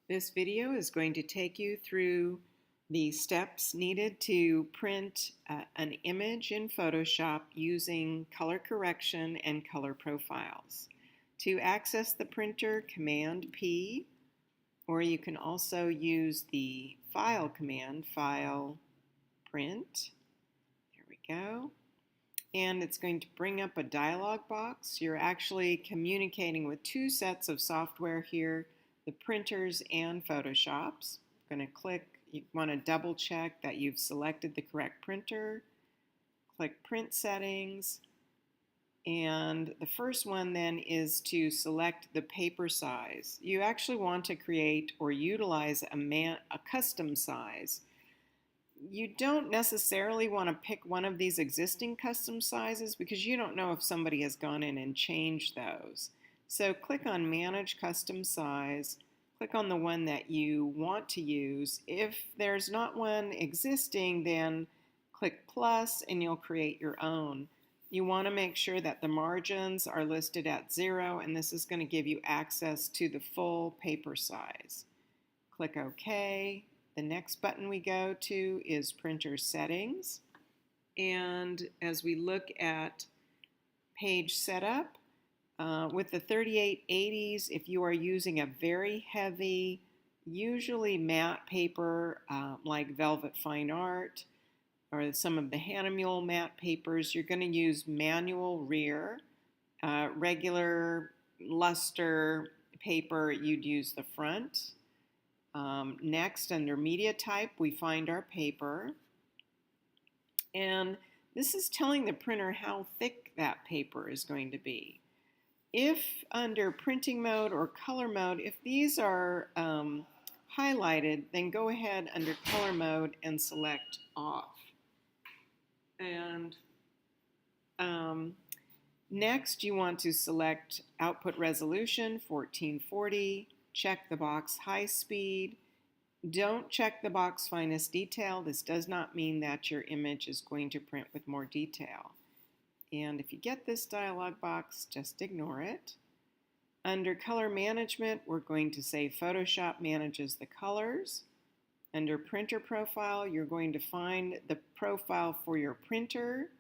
This video is going to take you through the steps needed to print an image in Photoshop using color correction and color profiles. To access the printer, Command P, or you can also use the File command, File, Print. There we go. And it's going to bring up a dialog box. You're actually communicating with two sets of software here, the printers and Photoshops. I'm going to click, you want to double check that you've selected the correct printer. Click Print Settings. And the first one then is to select the paper size. You actually want to create or utilize a custom size. You don't necessarily want to pick one of these existing custom sizes because you don't know if somebody has gone in and changed those. So click on Manage Custom Size, click on the one that you want to use. If there's not one existing, then click plus and you'll create your own. You want to make sure that the margins are listed at 0, and this is going to give you access to the full paper size. Click OK. The next button we go to is Printer Settings. And as we look at page setup, with the 3880s, if you are using a very heavy, usually matte paper like Velvet Fine Art or some of the Hahnemühle matte papers, you're going to use manual rear. Regular luster paper, you'd use the front. Next, under Media Type, we find our paper. And this is telling the printer how thick that paper is going to be. If under Printing Mode or Color Mode, if these are highlighted, then go ahead under Color Mode and select Off. And next, you want to select Output Resolution 1440. Check the box High Speed. Don't check the box Finest Detail. This does not mean that your image is going to print with more detail. And if you get this dialog box, just ignore it. Under Color Management, we're going to say Photoshop manages the colors. Under Printer Profile, you're going to find the profile for your printer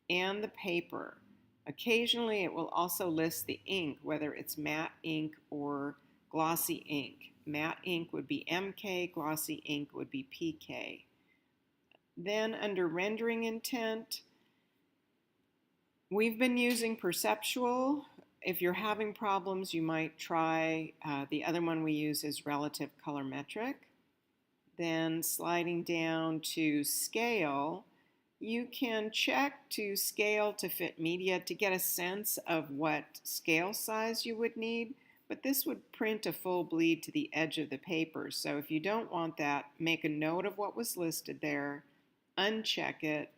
and the paper. Occasionally, it will also list the ink, whether it's matte ink or glossy ink. Matte ink would be MK, glossy ink would be PK. Then under Rendering Intent, we've been using Perceptual. If you're having problems, you might try the other one we use is Relative Colorimetric. Then sliding down to Scale, you can check to scale to fit media to get a sense of what scale size you would need. But this would print a full bleed to the edge of the paper. So if you don't want that, make a note of what was listed there, uncheck it,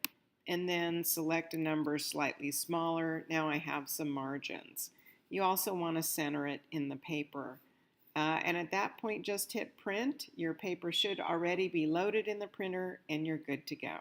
and then select a number slightly smaller. Now I have some margins. You also want to center it in the paper. And at that point, just hit print. Your paper should already be loaded in the printer, and you're good to go.